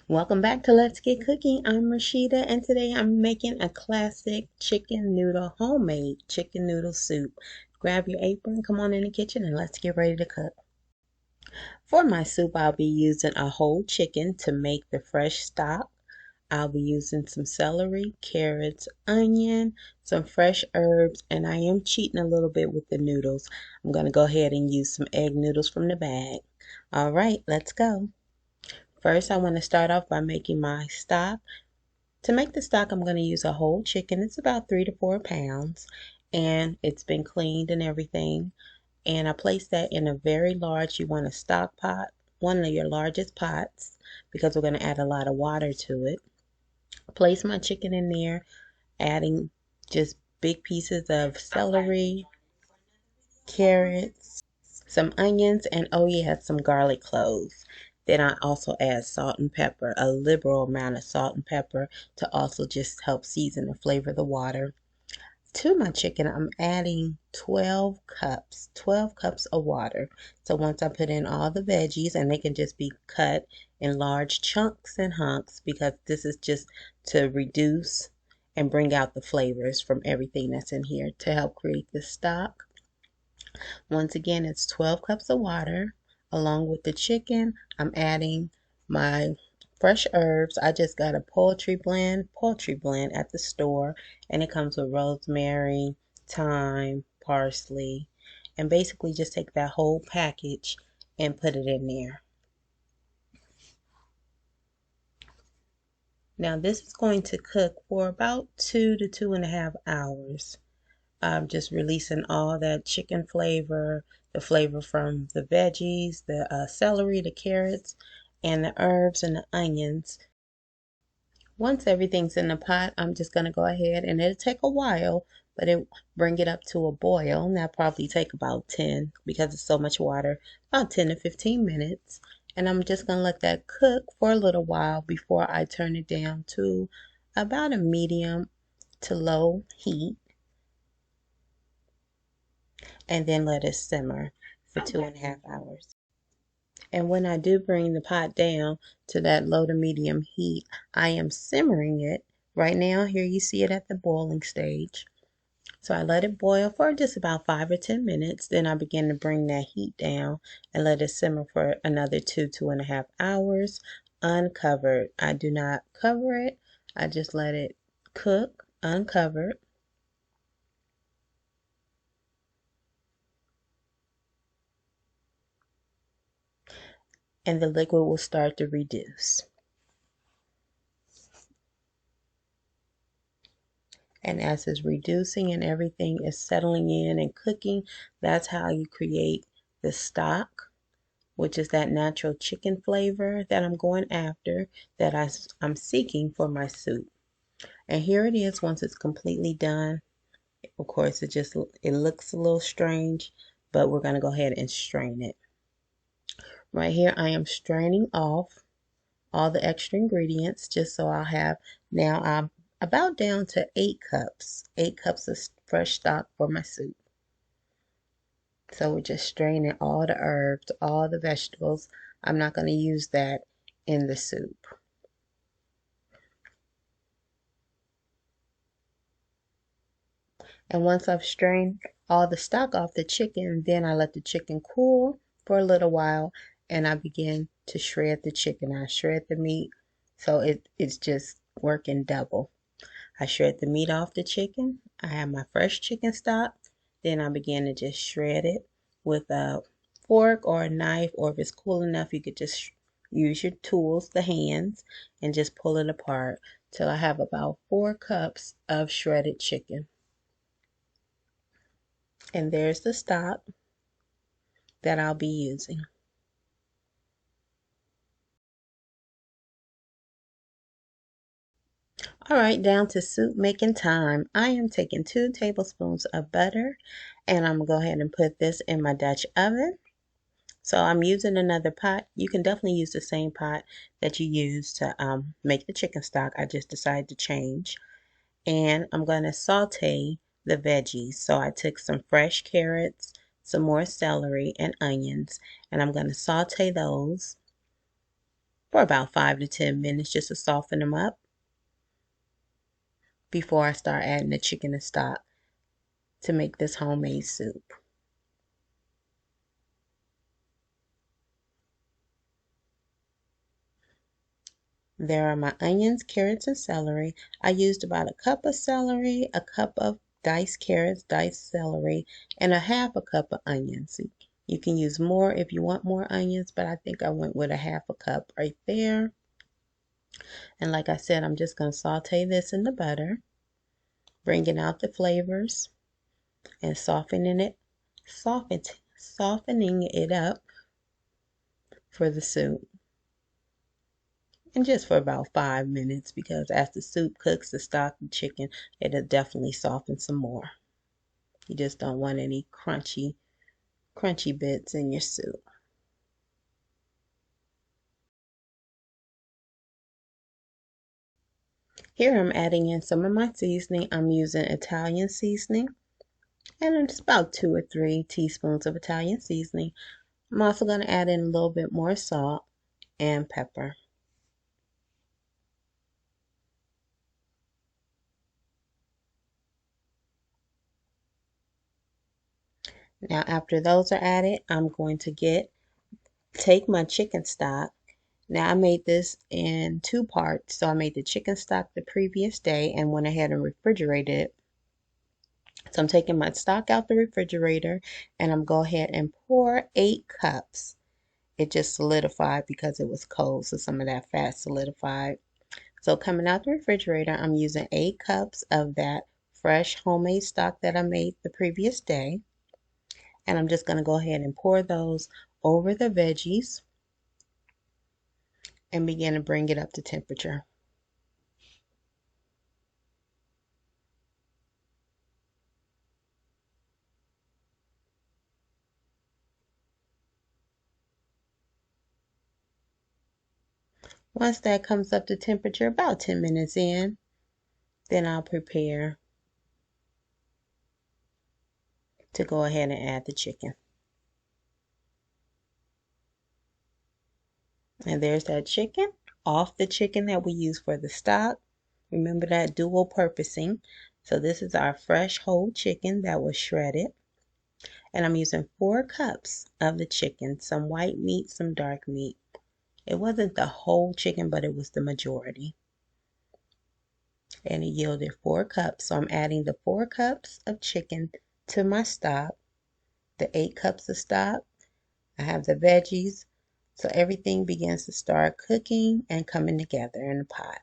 Welcome back to Let's Get Cooking. I'm Rashida and today I'm making a classic homemade chicken noodle soup. Grab your apron, come on in the kitchen and let's get ready to cook. For my soup, I'll be using a whole chicken to make the fresh stock. I'll be using some celery, carrots, onion, some fresh herbs, and I am cheating a little bit with the noodles. I'm going to go ahead and use some egg noodles from the bag. All right, let's go. First, I want to start off by making my stock. To make the stock, I'm going to use a whole chicken. It's about 3 to 4 pounds, and it's been cleaned and everything. And I place that in a very large, you want a stock pot, one of your largest pots, because we're going to add a lot of water to it. Place my chicken in there, adding just big pieces of celery, carrots, some onions, and oh yeah, some garlic cloves. Then I also add salt and pepper, a liberal amount of salt and pepper to also just help season and flavor the water. To my chicken, I'm adding 12 cups of water. So once I put in all the veggies, and they can just be cut in large chunks and hunks because this is just to reduce and bring out the flavors from everything that's in here to help create the stock. Once again, it's 12 cups of water. Along with the chicken, I'm adding my fresh herbs. I just got a poultry blend at the store, and it comes with rosemary, thyme, parsley, and basically just take that whole package and put it in there. Now this is going to cook for about 2 to 2.5 hours. Just releasing all that chicken flavor, the flavor from the veggies, the celery, the carrots, and the herbs and the onions. Once everything's in the pot, I'm just going to go ahead, and it'll take a while, but bring it up to a boil, and that'll probably take about 10, because it's so much water, about 10 to 15 minutes. And I'm just going to let that cook for a little while before I turn it down to about a medium to low heat, and then let it simmer for 2.5 hours. And when I do bring the pot down to that low to medium heat, I am simmering it. Right now, here you see it at the boiling stage. So I let it boil for just about 5 or 10 minutes. Then I begin to bring that heat down and let it simmer for another 2 to 2.5 hours uncovered. I do not cover it. I just let it cook uncovered. And the liquid will start to reduce. And as it's reducing and everything is settling in and cooking, that's how you create the stock, which is that natural chicken flavor that I'm going after, that I'm seeking for my soup. And here it is once it's completely done. Of course, it looks a little strange, but we're going to go ahead and strain it. Right here, I am straining off all the extra ingredients just so I'll have, now I'm about down to 8 cups of fresh stock for my soup. So we're just straining all the herbs, all the vegetables. I'm not going to use that in the soup. And once I've strained all the stock off the chicken, then I let the chicken cool for a little while, and I begin to shred the chicken. I shred the meat, so it's just working double. I shred the meat off the chicken. I have my fresh chicken stock. Then I begin to just shred it with a fork or a knife, or if it's cool enough, you could just use your tools, the hands, and just pull it apart till I have about 4 cups of shredded chicken. And there's the stock that I'll be using. All right, down to soup making time. I am taking 2 tablespoons of butter, and I'm going to go ahead and put this in my Dutch oven. So I'm using another pot. You can definitely use the same pot that you use to make the chicken stock. I just decided to change. And I'm going to saute the veggies. So I took some fresh carrots, some more celery and onions, and I'm going to saute those. for about 5 to 10 minutes just to soften them up before I start adding the chicken and stock to make this homemade soup. There are my onions, carrots, and celery. I used about a cup of celery, a cup of diced carrots, diced celery, and a half a cup of onions. You can use more if you want more onions, but I think I went with a half a cup right there. And like I said, I'm just going to saute this in the butter, bringing out the flavors and softening it up for the soup. And just for about 5 minutes, because as the soup cooks, the stock and chicken, it'll definitely soften some more. You just don't want any crunchy bits in your soup. Here I'm adding in some of my seasoning. I'm using Italian seasoning, and it's about 2 or 3 teaspoons of Italian seasoning. I'm also going to add in a little bit more salt and pepper. Now after those are added, I'm going to take my chicken stock. Now I made this in 2 parts. So I made the chicken stock the previous day and went ahead and refrigerated it. So I'm taking my stock out the refrigerator and I'm going to go ahead and pour 8 cups. It just solidified because it was cold, so some of that fat solidified. So coming out the refrigerator, I'm using 8 cups of that fresh homemade stock that I made the previous day. And I'm just going to go ahead and pour those over the veggies and begin to bring it up to temperature. Once that comes up to temperature, about 10 minutes in, then I'll prepare to go ahead and add the chicken. And there's that chicken, off the chicken that we use for the stock. Remember that dual purposing. So this is our fresh whole chicken that was shredded. And I'm using 4 cups of the chicken, some white meat, some dark meat. It wasn't the whole chicken, but it was the majority. And it yielded 4 cups. So I'm adding the 4 cups of chicken to my stock, the 8 cups of stock. I have the veggies. So everything begins to start cooking and coming together in the pot.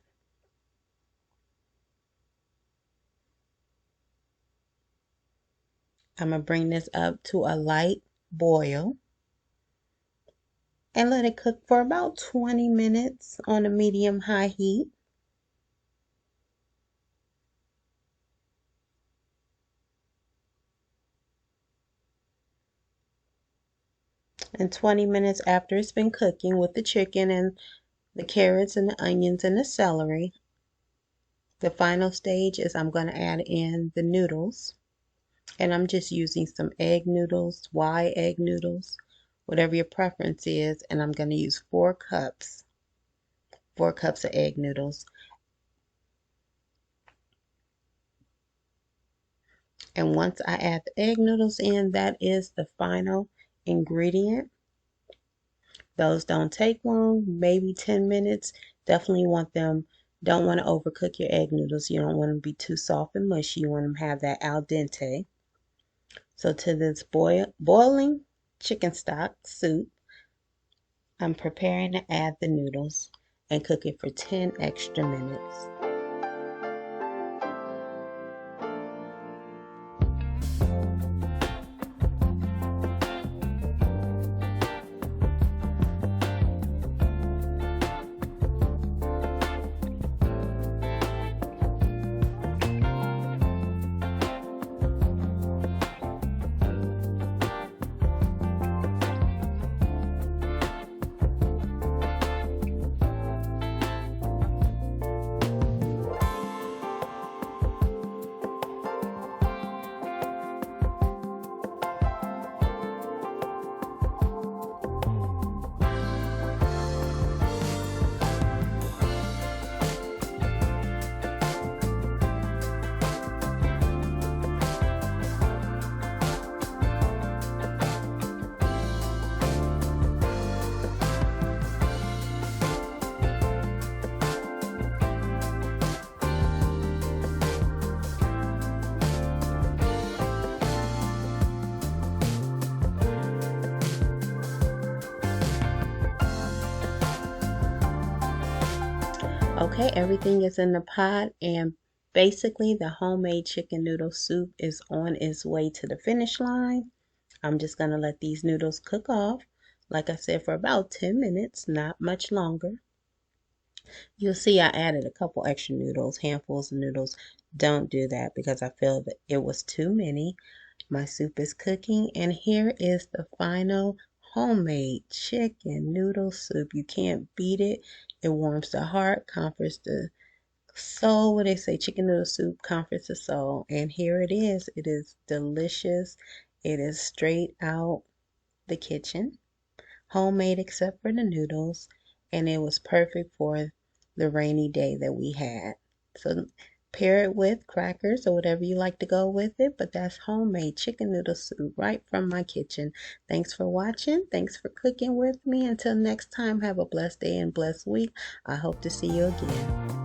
I'm going to bring this up to a light boil and let it cook for about 20 minutes on a medium-high heat. And 20 minutes after it's been cooking with the chicken and the carrots and the onions and the celery, the final stage is I'm going to add in the noodles. And I'm just using some egg noodles, Y egg noodles, whatever your preference is. And I'm going to use 4 cups of egg noodles. And once I add the egg noodles in, that is the final ingredient. Those don't take long, maybe 10 minutes. Definitely don't want to overcook your egg noodles. You don't want them to be too soft and mushy. You want them to have that al dente. So to this boiling chicken stock soup, I'm preparing to add the noodles and cook it for 10 extra minutes. Okay, everything is in the pot, and basically the homemade chicken noodle soup is on its way to the finish line. I'm just going to let these noodles cook off, like I said, for about 10 minutes, not much longer. You'll see I added a couple extra noodles, handfuls of noodles. Don't do that because I feel that it was too many. My soup is cooking, and here is the final homemade chicken noodle soup. You can't beat it. It warms the heart, comforts the soul. What they say, chicken noodle soup comforts the soul. And here it is. It is delicious. It is straight out the kitchen, homemade except for the noodles, and it was perfect for the rainy day that we had. So pair it with crackers or whatever you like to go with it, but that's homemade chicken noodle soup right from my kitchen. Thanks for watching. Thanks for cooking with me. Until next time, have a blessed day and blessed week. I hope to see you again.